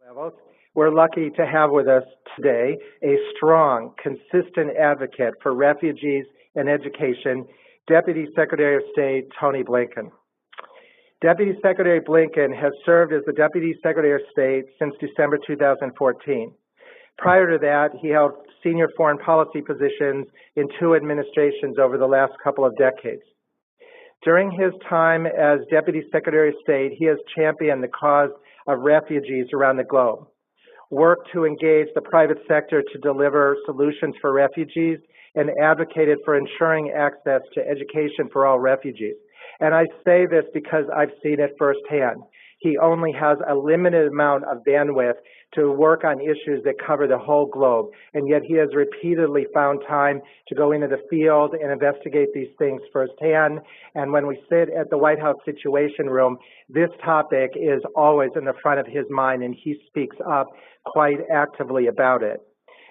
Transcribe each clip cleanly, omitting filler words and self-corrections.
levels. We're lucky to have with us today a strong, consistent advocate for refugees and education, Deputy Secretary of State Tony Blinken. Deputy Secretary Blinken has served as the Deputy Secretary of State since December 2014. Prior to that, he held senior foreign policy positions in 2 administrations over the last couple of decades. During his time as Deputy Secretary of State, he has championed the cause of refugees around the globe, worked to engage the private sector to deliver solutions for refugees, and advocated for ensuring access to education for all refugees. And I say this because I've seen it firsthand. He only has a limited amount of bandwidth to work on issues that cover the whole globe, and yet he has repeatedly found time to go into the field and investigate these things firsthand. And when we sit at the White House Situation Room, this topic is always in the front of his mind, and he speaks up quite actively about it.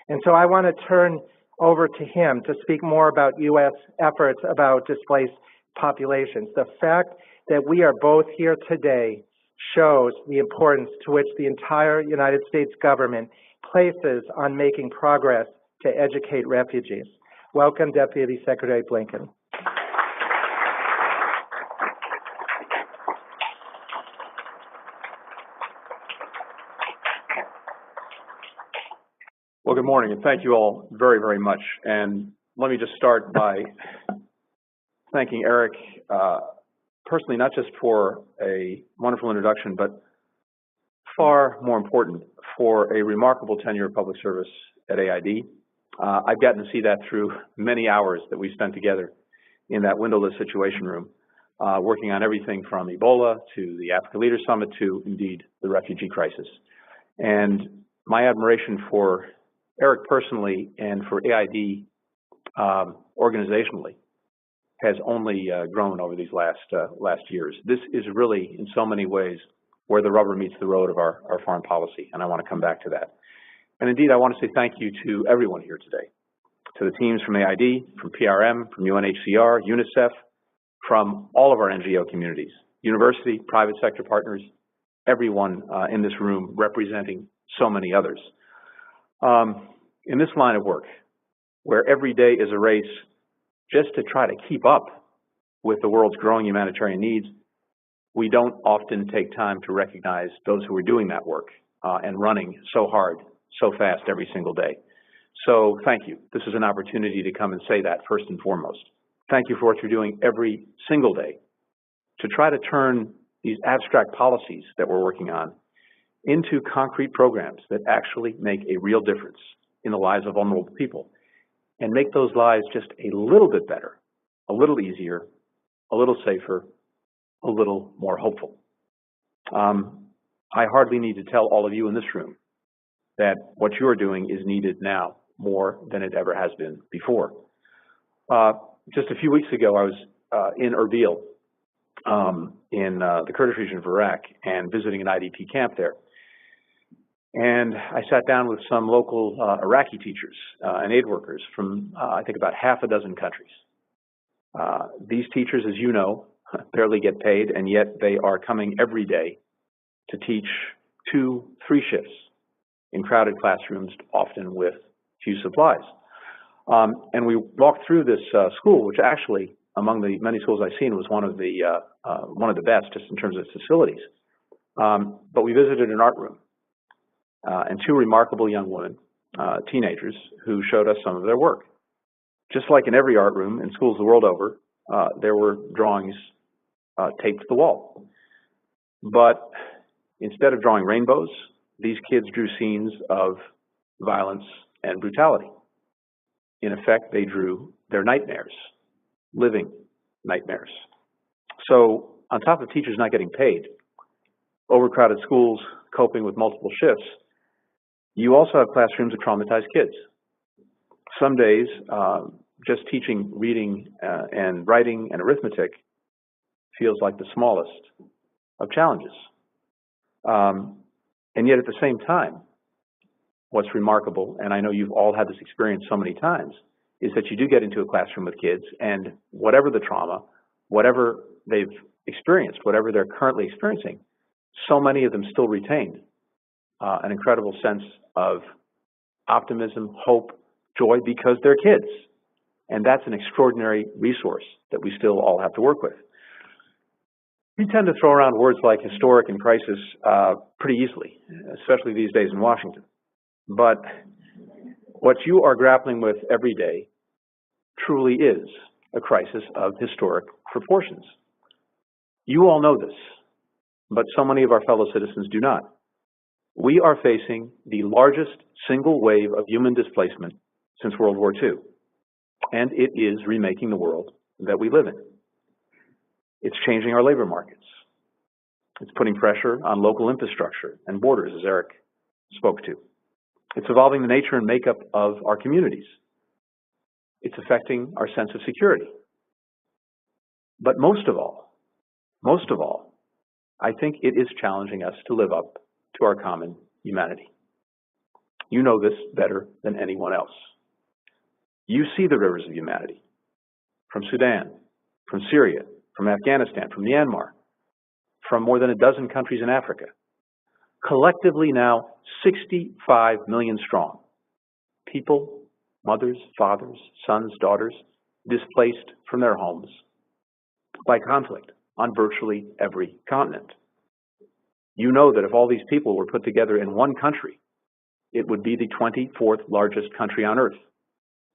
And so I want to turn over to him to speak more about U.S. efforts about displaced populations. The fact that we are both here today shows the importance to which the entire United States government places on making progress to educate refugees. Welcome, Deputy Secretary Blinken. Well, good morning, and thank you all very, very much. And let me just start by thanking Eric personally, not just for a wonderful introduction, but far more important, for a remarkable tenure of public service at AID. I've gotten to see that through many hours that we spent together in that windowless situation room, working on everything from Ebola to the Africa Leaders Summit to, indeed, the refugee crisis. And my admiration for Eric personally and for AID organizationally has only grown over these last years. This is really, in so many ways, where the rubber meets the road of our foreign policy, and I want to come back to that. And indeed, I want to say thank you to everyone here today, to the teams from AID, from PRM, from UNHCR, UNICEF, from all of our NGO communities, university, private sector partners, everyone in this room representing so many others. In this line of work, where every day is a race just to try to keep up with the world's growing humanitarian needs, we don't often take time to recognize those who are doing that work and running so hard, so fast every single day. So thank you. This is an opportunity to come and say that first and foremost. Thank you for what you're doing every single day to try to turn these abstract policies that we're working on into concrete programs that actually make a real difference in the lives of vulnerable people, and make those lives just a little bit better, a little easier, a little safer, a little more hopeful. I hardly need to tell all of you in this room that what you're doing is needed now more than it ever has been before. Just a few weeks ago, I was in Erbil, in the Kurdish region of Iraq, and visiting an IDP camp there. And I sat down with some local Iraqi teachers and aid workers from, I think, about half a dozen countries. These teachers, as you know, barely get paid, and yet they are coming every day to teach 2-3 shifts in crowded classrooms, often with few supplies. And we walked through this school, which actually, among the many schools I've seen, was one of the best, just in terms of facilities. But we visited an art room. And 2 remarkable young women, teenagers, who showed us some of their work. Just like in every art room in schools the world over, there were drawings taped to the wall. But instead of drawing rainbows, these kids drew scenes of violence and brutality. In effect, they drew their nightmares, living nightmares. So on top of teachers not getting paid, overcrowded schools, coping with multiple shifts, you also have classrooms of traumatized kids. Some days, just teaching reading and writing and arithmetic feels like the smallest of challenges. And yet at the same time, what's remarkable, and I know you've all had this experience so many times, is that you do get into a classroom with kids, and whatever the trauma, whatever they've experienced, whatever they're currently experiencing, so many of them still retain an incredible sense of optimism, hope, joy, because they're kids. And that's an extraordinary resource that we still all have to work with. We tend to throw around words like historic and crisis pretty easily, especially these days in Washington. But what you are grappling with every day truly is a crisis of historic proportions. You all know this, but so many of our fellow citizens do not. We are facing the largest single wave of human displacement since World War II, and it is remaking the world that we live in. It's changing our labor markets. It's putting pressure on local infrastructure and borders, as Eric spoke to. It's evolving the nature and makeup of our communities. It's affecting our sense of security. But most of all, I think it is challenging us to live up to our common humanity. You know this better than anyone else. You see the rivers of humanity from Sudan, from Syria, from Afghanistan, from Myanmar, from more than a dozen countries in Africa. Collectively now 65 million strong. People, mothers, fathers, sons, daughters, displaced from their homes by conflict on virtually every continent. You know that if all these people were put together in one country, it would be the 24th largest country on earth,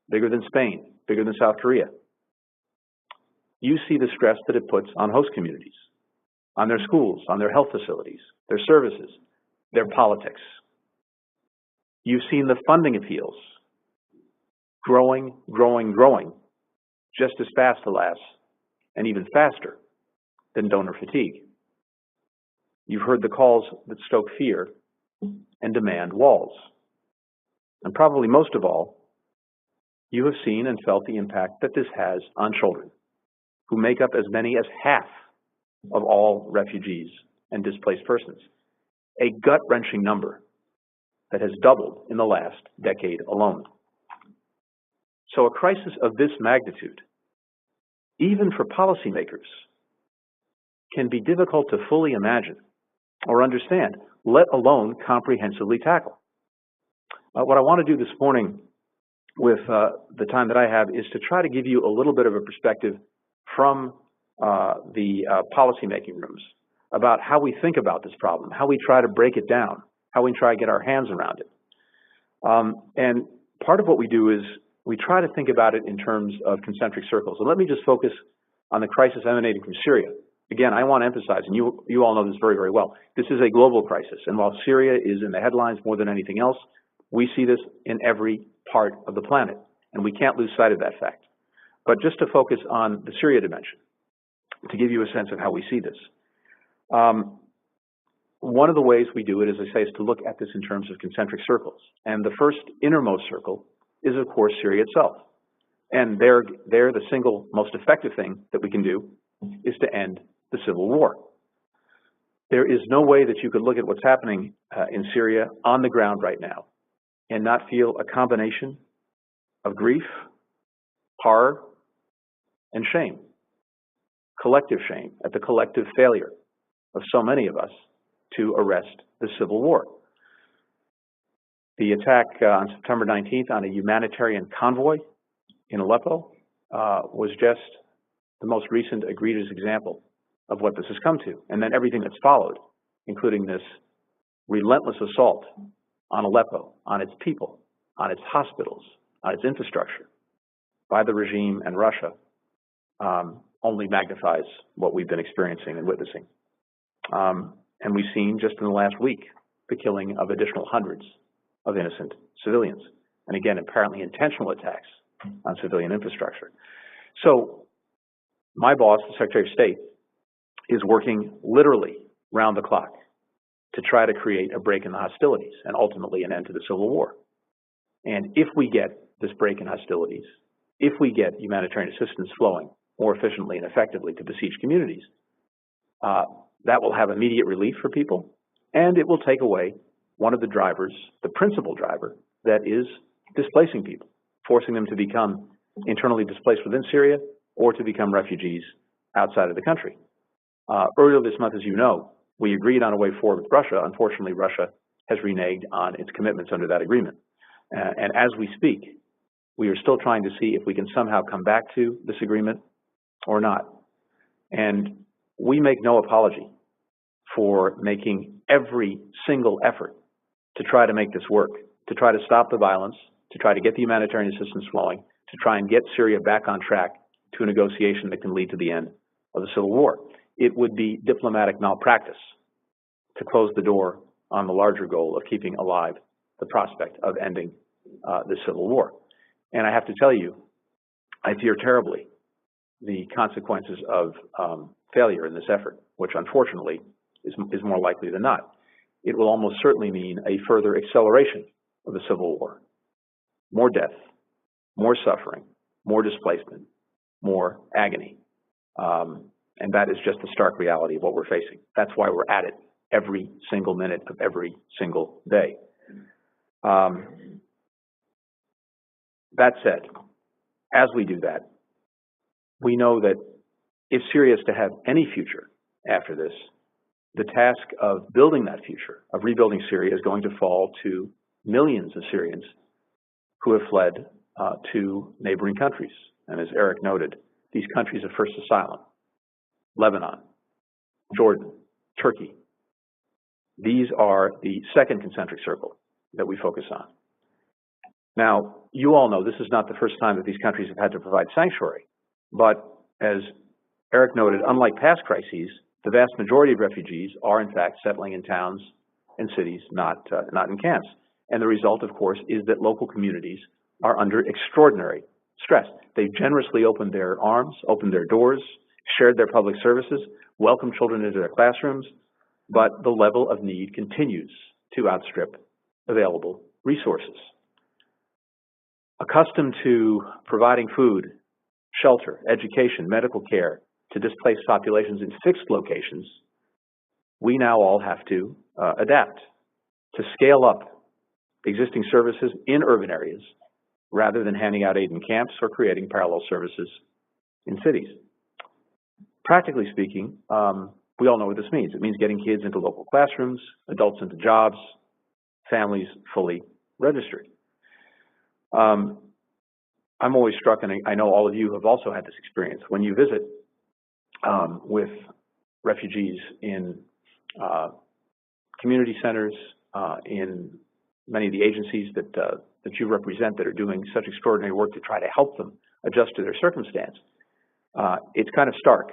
bigger than Spain, bigger than South Korea. You see the stress that it puts on host communities, on their schools, on their health facilities, their services, their politics. You've seen the funding appeals growing, just as fast, alas, and even faster than donor fatigue. You've heard the calls that stoke fear and demand walls. And probably most of all, you have seen and felt the impact that this has on children, who make up as many as half of all refugees and displaced persons, a gut-wrenching number that has doubled in the last decade alone. So a crisis of this magnitude, even for policymakers, can be difficult to fully imagine or understand, let alone comprehensively tackle. What I want to do this morning with the time that I have is to try to give you a little bit of a perspective from the policymaking rooms about how we think about this problem, how we try to break it down, how we try to get our hands around it. And part of what we do is we try to think about it in terms of concentric circles. And let me just focus on the crisis emanating from Syria. Again, I want to emphasize, and you all know this very, very well, this is a global crisis. And while Syria is in the headlines more than anything else, we see this in every part of the planet, and we can't lose sight of that fact. But just to focus on the Syria dimension, to give you a sense of how we see this. One of the ways we do it, as I say, is to look at this in terms of concentric circles. And the first innermost circle is, of course, Syria itself. And there the single most effective thing that we can do is to end the civil war. There is no way that you could look at what's happening in Syria on the ground right now and not feel a combination of grief, horror, and shame. Collective shame at the collective failure of so many of us to arrest the civil war. The attack on September 19th on a humanitarian convoy in Aleppo was just the most recent egregious example of what this has come to. And then everything that's followed, including this relentless assault on Aleppo, on its people, on its hospitals, on its infrastructure by the regime and Russia, only magnifies what we've been experiencing and witnessing. And we've seen just in the last week the killing of additional hundreds of innocent civilians. And again, apparently intentional attacks on civilian infrastructure. So my boss, the Secretary of State, is working literally round the clock to try to create a break in the hostilities and ultimately an end to the civil war. And if we get this break in hostilities, if we get humanitarian assistance flowing more efficiently and effectively to besieged communities, that will have immediate relief for people, and it will take away one of the drivers, the principal driver, that is displacing people, forcing them to become internally displaced within Syria or to become refugees outside of the country. Earlier this month, as you know, we agreed on a way forward with Russia. Unfortunately, Russia has reneged on its commitments under that agreement. And as we speak, we are still trying to see if we can somehow come back to this agreement or not. And we make no apology for making every single effort to try to make this work, to try to stop the violence, to try to get the humanitarian assistance flowing, to try and get Syria back on track to a negotiation that can lead to the end of the civil war. It would be diplomatic malpractice to close the door on the larger goal of keeping alive the prospect of ending the civil war. And I have to tell you, I fear terribly the consequences of failure in this effort, which unfortunately is more likely than not. It will almost certainly mean a further acceleration of the civil war. More death, more suffering, more displacement, more agony. And that is just the stark reality of what we're facing. That's why we're at it every single minute of every single day. That said, as we do that, we know that if Syria is to have any future after this, the task of building that future, of rebuilding Syria, is going to fall to millions of Syrians who have fled to neighboring countries. And as Eric noted, these countries of first asylum: Lebanon, Jordan, Turkey. These are the second concentric circle that we focus on. Now, you all know this is not the first time that these countries have had to provide sanctuary. But as Eric noted, unlike past crises, the vast majority of refugees are in fact settling in towns and cities, not in camps. And the result, of course, is that local communities are under extraordinary stress. They've generously opened their arms, opened their doors, shared their public services, welcomed children into their classrooms, but the level of need continues to outstrip available resources. Accustomed to providing food, shelter, education, medical care to displaced populations in fixed locations, we now all have to adapt to scale up existing services in urban areas rather than handing out aid in camps or creating parallel services in cities. Practically speaking, we all know what this means. It means getting kids into local classrooms, adults into jobs, families fully registered. I'm always struck, and I know all of you have also had this experience, when you visit with refugees in community centers, in many of the agencies that you represent that are doing such extraordinary work to try to help them adjust to their circumstance. It's kind of stark.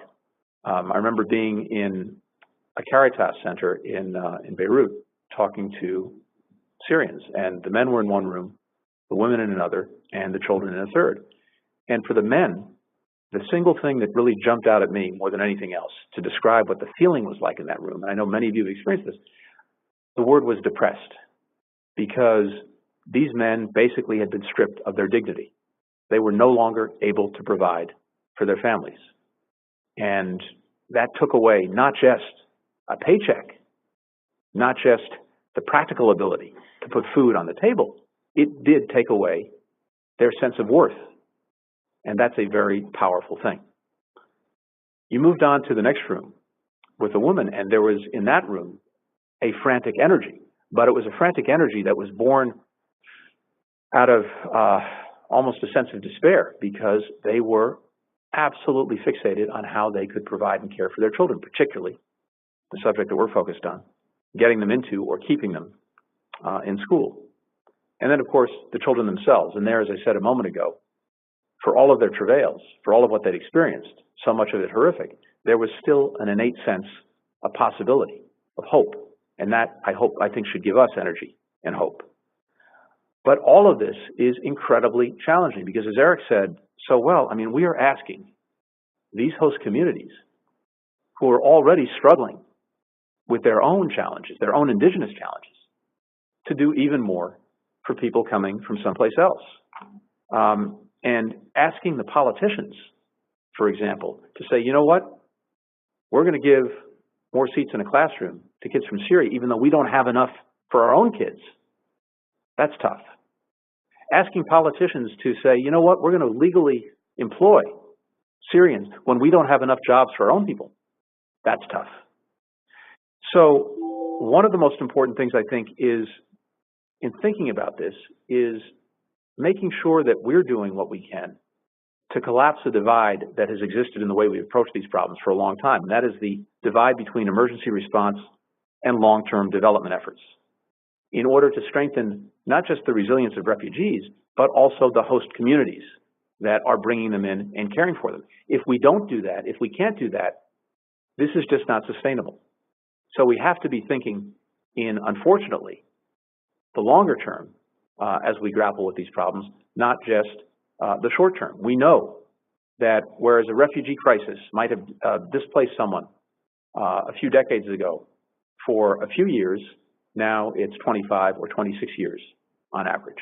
I remember being in a Caritas center in Beirut talking to Syrians, and the men were in one room, the women in another, and the children in a third. And for the men, the single thing that really jumped out at me more than anything else to describe what the feeling was like in that room, and I know many of you have experienced this, the word was depressed, because these men basically had been stripped of their dignity. They were no longer able to provide for their families. And that took away not just a paycheck, not just the practical ability to put food on the table. It did take away their sense of worth. And that's a very powerful thing. You moved on to the next room with a woman, and there was in that room a frantic energy. But it was a frantic energy that was born out of almost a sense of despair, because they were absolutely fixated on how they could provide and care for their children, particularly the subject that we're focused on, getting them into or keeping them in school. And then, of course, the children themselves. And there, as I said a moment ago, for all of their travails, for all of what they'd experienced, so much of it horrific, there was still an innate sense of possibility, of hope. And that, I think, should give us energy and hope. But all of this is incredibly challenging, because as Eric said so well, I mean, we are asking these host communities who are already struggling with their own challenges, their own indigenous challenges, to do even more for people coming from someplace else. And asking the politicians, for example, to say, you know what, we're going to give more seats in a classroom to kids from Syria, even though we don't have enough for our own kids. That's tough. Asking politicians to say, you know what, we're going to legally employ Syrians when we don't have enough jobs for our own people. That's tough. So one of the most important things I think is, in thinking about this, is making sure that we're doing what we can to collapse the divide that has existed in the way we approach these problems for a long time. And that is the divide between emergency response and long-term development efforts, in order to strengthen not just the resilience of refugees, but also the host communities that are bringing them in and caring for them. If we don't do that, if we can't do that, this is just not sustainable. So we have to be thinking in, unfortunately, the longer term as we grapple with these problems, not just the short term. We know that whereas a refugee crisis might have displaced someone a few decades ago for a few years, now it's 25 or 26 years on average.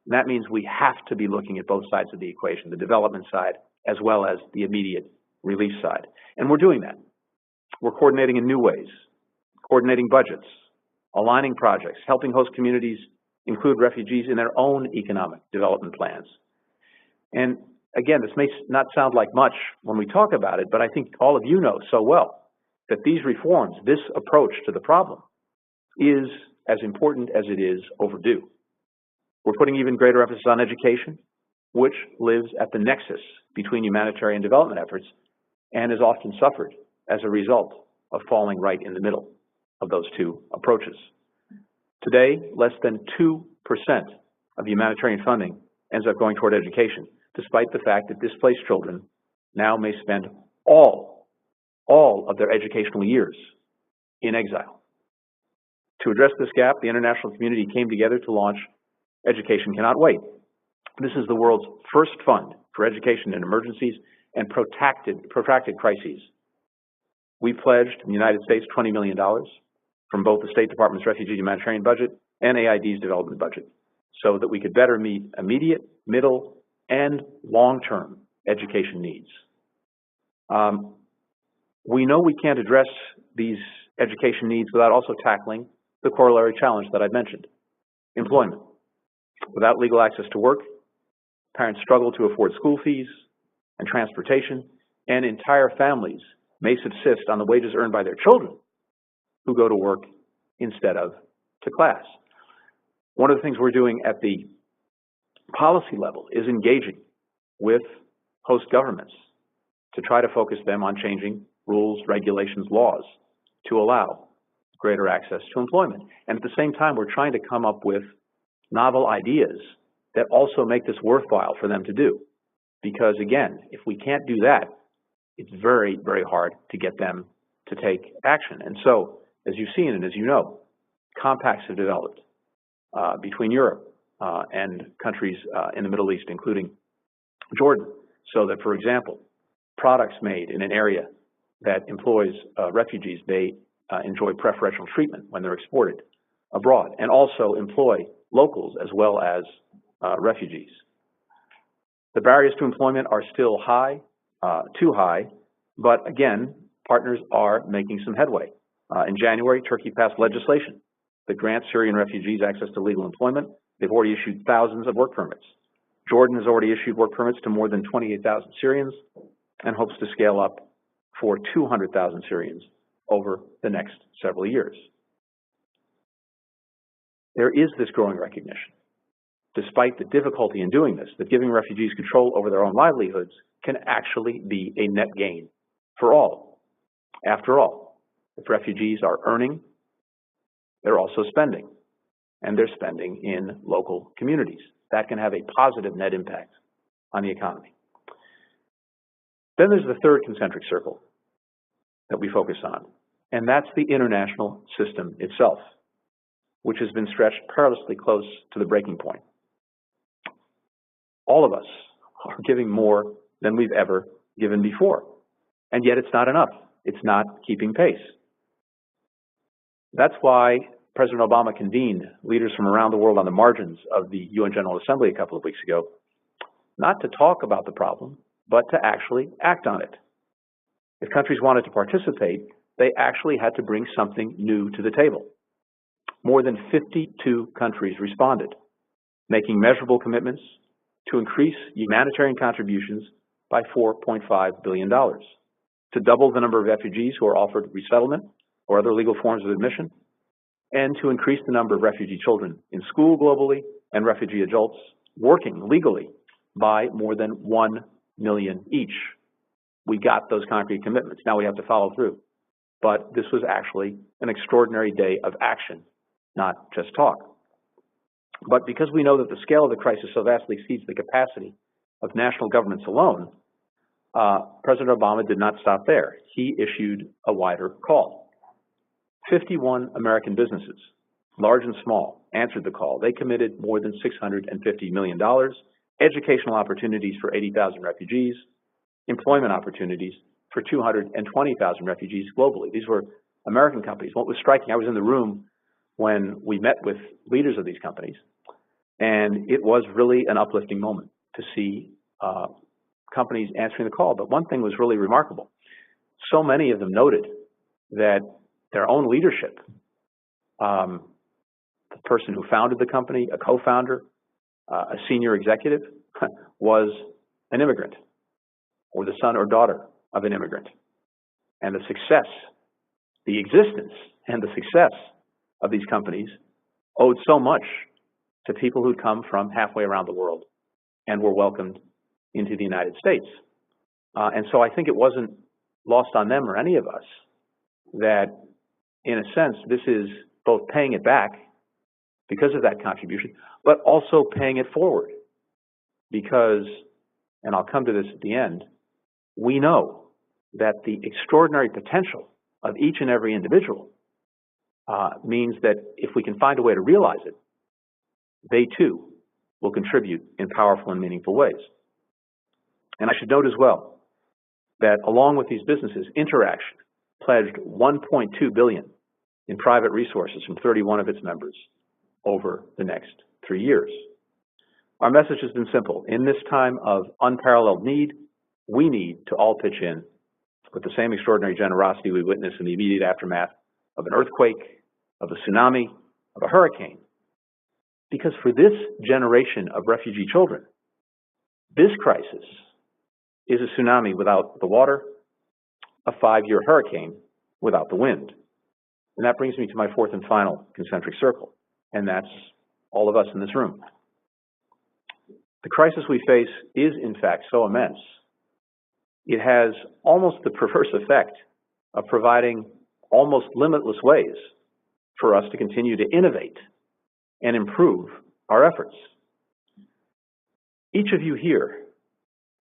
And that means we have to be looking at both sides of the equation, the development side as well as the immediate relief side. And we're doing that. We're coordinating in new ways, coordinating budgets, aligning projects, helping host communities include refugees in their own economic development plans. And again, this may not sound like much when we talk about it, but I think all of you know so well that these reforms, this approach to the problem, is as important as it is overdue. We're putting even greater emphasis on education, which lives at the nexus between humanitarian development efforts and is often suffered as a result of falling right in the middle of those two approaches. Today, less than 2% of humanitarian funding ends up going toward education, despite the fact that displaced children now may spend all of their educational years in exile. To address this gap, the international community came together to launch Education Cannot Wait. This is the world's first fund for education in emergencies and protracted crises. We pledged in the United States $20 million from both the State Department's Refugee Humanitarian budget and AID's development budget, so that we could better meet immediate, middle, and long-term education needs. We know we can't address these education needs without also tackling the corollary challenge that I mentioned, employment. Without legal access to work, parents struggle to afford school fees and transportation, and entire families may subsist on the wages earned by their children who go to work instead of to class. One of the things we're doing at the policy level is engaging with host governments to try to focus them on changing rules, regulations, laws to allow greater access to employment. And at the same time, we're trying to come up with novel ideas that also make this worthwhile for them to do. Because again, if we can't do that, it's very, very hard to get them to take action. And so, as you've seen and as you know, compacts have developed between Europe and countries in the Middle East, including Jordan, so that, for example, products made in an area that employs refugees, they enjoy preferential treatment when they're exported abroad, and also employ locals as well as refugees. The barriers to employment are still high, too high, but again, partners are making some headway. In January, Turkey passed legislation that grants Syrian refugees access to legal employment. They've already issued thousands of work permits. Jordan has already issued work permits to more than 28,000 Syrians and hopes to scale up for 200,000 Syrians over the next several years. There is this growing recognition, despite the difficulty in doing this, that giving refugees control over their own livelihoods can actually be a net gain for all. After all, if refugees are earning, they're also spending, and they're spending in local communities. That can have a positive net impact on the economy. Then there's the third concentric circle that we focus on, and that's the international system itself, which has been stretched perilously close to the breaking point. All of us are giving more than we've ever given before, and yet it's not enough. It's not keeping pace. That's why President Obama convened leaders from around the world on the margins of the UN General Assembly a couple of weeks ago, not to talk about the problem, but to actually act on it. If countries wanted to participate, they actually had to bring something new to the table. More than 52 countries responded, making measurable commitments to increase humanitarian contributions by $4.5 billion, to double the number of refugees who are offered resettlement or other legal forms of admission, and to increase the number of refugee children in school globally and refugee adults working legally by more than 1 million each. We got those concrete commitments. Now we have to follow through. But this was actually an extraordinary day of action, not just talk. But because we know that the scale of the crisis so vastly exceeds the capacity of national governments alone, President Obama did not stop there. He issued a wider call. 51 American businesses, large and small, answered the call. They committed more than $650 million, educational opportunities for 80,000 refugees, employment opportunities for 220,000 refugees globally. These were American companies. What was striking, I was in the room when we met with leaders of these companies, and it was really an uplifting moment to see companies answering the call. But one thing was really remarkable. So many of them noted that their own leadership, the person who founded the company, a co-founder, a senior executive, was an immigrant or the son or daughter of an immigrant. And the success, the existence and the success of these companies owed so much to people who'd come from halfway around the world and were welcomed into the United States. And so I think it wasn't lost on them or any of us that, in a sense, this is both paying it back because of that contribution, but also paying it forward because, and I'll come to this at the end, we know that the extraordinary potential of each and every individual means that if we can find a way to realize it, they too will contribute in powerful and meaningful ways. And I should note as well that along with these businesses, Interaction pledged $1.2 billion in private resources from 31 of its members over the next 3 years. Our message has been simple. In this time of unparalleled need, we need to all pitch in with the same extraordinary generosity we witnessed in the immediate aftermath of an earthquake, of a tsunami, of a hurricane. Because for this generation of refugee children, this crisis is a tsunami without the water, a 5-year hurricane without the wind. And that brings me to my fourth and final concentric circle, and that's all of us in this room. The crisis we face is, in fact, so immense. It has almost the perverse effect of providing almost limitless ways for us to continue to innovate and improve our efforts. Each of you here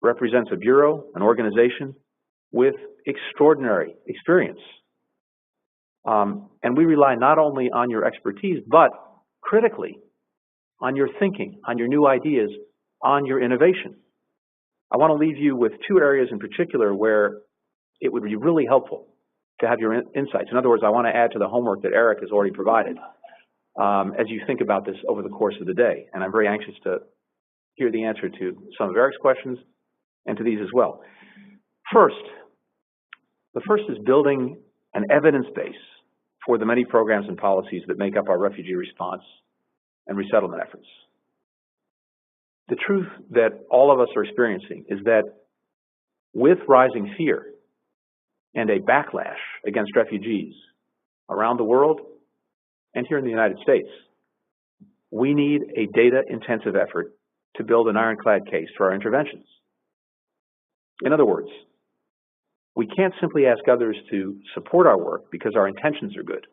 represents a bureau, an organization with extraordinary experience. And we rely not only on your expertise, but critically on your thinking, on your new ideas, on your innovation. I want to leave you with 2 areas in particular where it would be really helpful to have your insights. In other words, I want to add to the homework that Eric has already provided as you think about this over the course of the day. And I'm very anxious to hear the answer to some of Eric's questions and to these as well. The first is building an evidence base for the many programs and policies that make up our refugee response and resettlement efforts. The truth that all of us are experiencing is that with rising fear and a backlash against refugees around the world and here in the United States, we need a data-intensive effort to build an ironclad case for our interventions. In other words, we can't simply ask others to support our work because our intentions are good.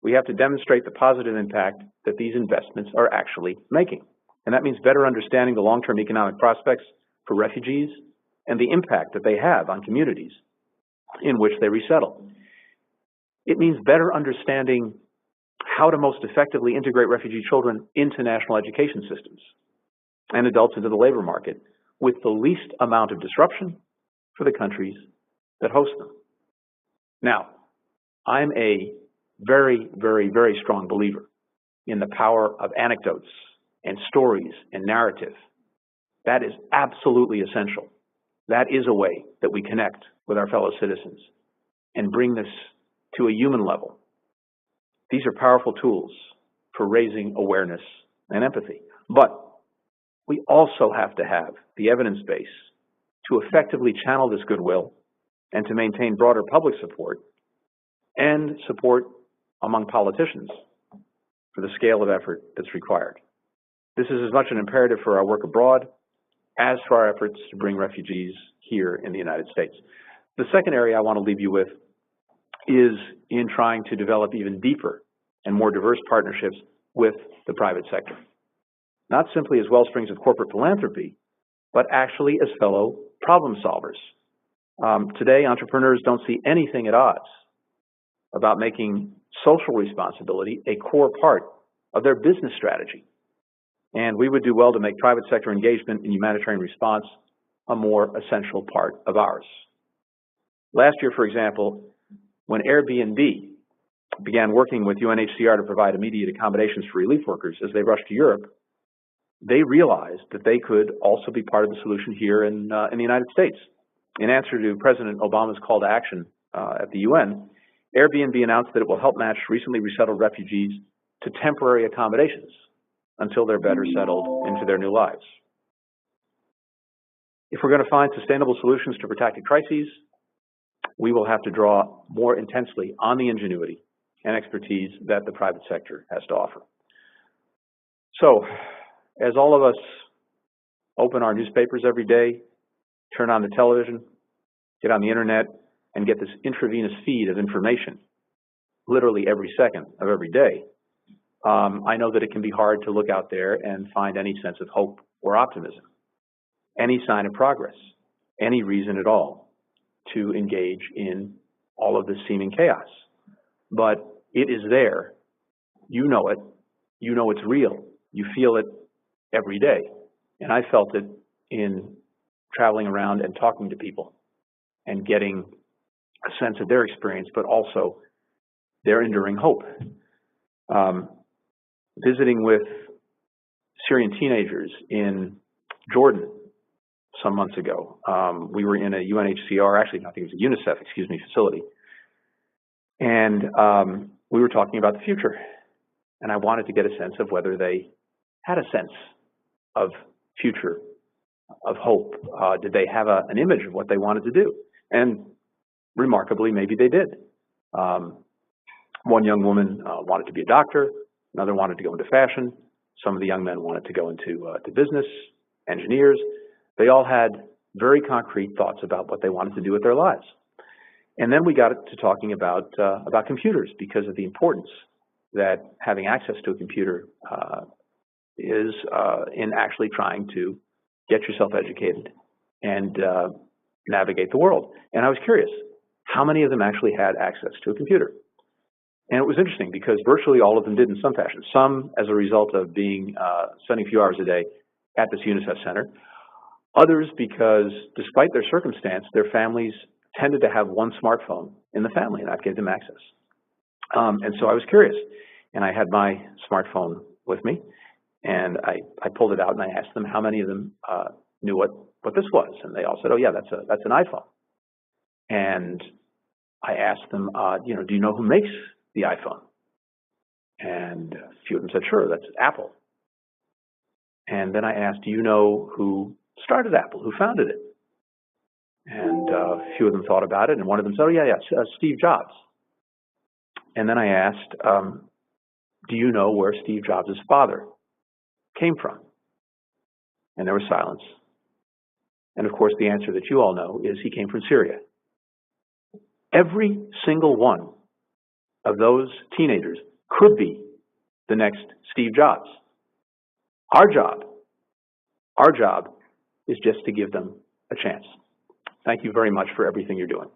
We have to demonstrate the positive impact that these investments are actually making. And that means better understanding the long-term economic prospects for refugees and the impact that they have on communities in which they resettle. It means better understanding how to most effectively integrate refugee children into national education systems and adults into the labor market with the least amount of disruption for the countries that host them. Now, I'm a very, very, very strong believer in the power of anecdotes and stories and narrative. That is absolutely essential. That is a way that we connect with our fellow citizens and bring this to a human level. These are powerful tools for raising awareness and empathy. But we also have to have the evidence base to effectively channel this goodwill and to maintain broader public support and support among politicians for the scale of effort that's required. This is as much an imperative for our work abroad as for our efforts to bring refugees here in the United States. The second area I want to leave you with is in trying to develop even deeper and more diverse partnerships with the private sector. Not simply as wellsprings of corporate philanthropy, but actually as fellow problem solvers. Today, entrepreneurs don't see anything at odds about making social responsibility a core part of their business strategy. And we would do well to make private sector engagement in humanitarian response a more essential part of ours. Last year, for example, when Airbnb began working with UNHCR to provide immediate accommodations for relief workers as they rushed to Europe, they realized that they could also be part of the solution here in the United States. In answer to President Obama's call to action at the UN, Airbnb announced that it will help match recently resettled refugees to temporary accommodations until they're better settled into their new lives. If we're going to find sustainable solutions to protracted crises, we will have to draw more intensely on the ingenuity and expertise that the private sector has to offer. So, as all of us open our newspapers every day, turn on the television, get on the internet, and get this intravenous feed of information, literally every second of every day, I know that it can be hard to look out there and find any sense of hope or optimism, any sign of progress, any reason at all to engage in all of this seeming chaos. But it is there. You know it. You know it's real. You feel it every day. And I felt it in traveling around and talking to people and getting a sense of their experience, but also their enduring hope. Visiting with Syrian teenagers in Jordan some months ago, we were in a UNHCR, actually I think it was a UNICEF, facility. And we were talking about the future. And I wanted to get a sense of whether they had a sense of future, of hope. Did they have an image of what they wanted to do? And remarkably, maybe they did. One young woman wanted to be a doctor. Another wanted to go into fashion. Some of the young men wanted to go into business, engineers. They all had very concrete thoughts about what they wanted to do with their lives. And then we got to talking about computers because of the importance that having access to a computer is in actually trying to get yourself educated and navigate the world. And I was curious, how many of them actually had access to a computer? And it was interesting because virtually all of them did in some fashion. Some as a result of being spending a few hours a day at this UNICEF center. Others because despite their circumstance, their families tended to have one smartphone in the family, and that gave them access. And so I was curious, and I had my smartphone with me, and I pulled it out and I asked them how many of them knew what this was, and they all said, "Oh yeah, that's an iPhone." And I asked them, do you know who makes the iPhone? And a few of them said, "Sure, that's Apple." And then I asked, "Do you know who started Apple, who founded it?" And a few of them thought about it, and one of them said, "Oh yeah, Steve Jobs." And then I asked, "Do you know where Steve Jobs' father came from?" And there was silence. And of course, the answer that you all know is he came from Syria. Every single one of those teenagers could be the next Steve Jobs. Our job is just to give them a chance. Thank you very much for everything you're doing.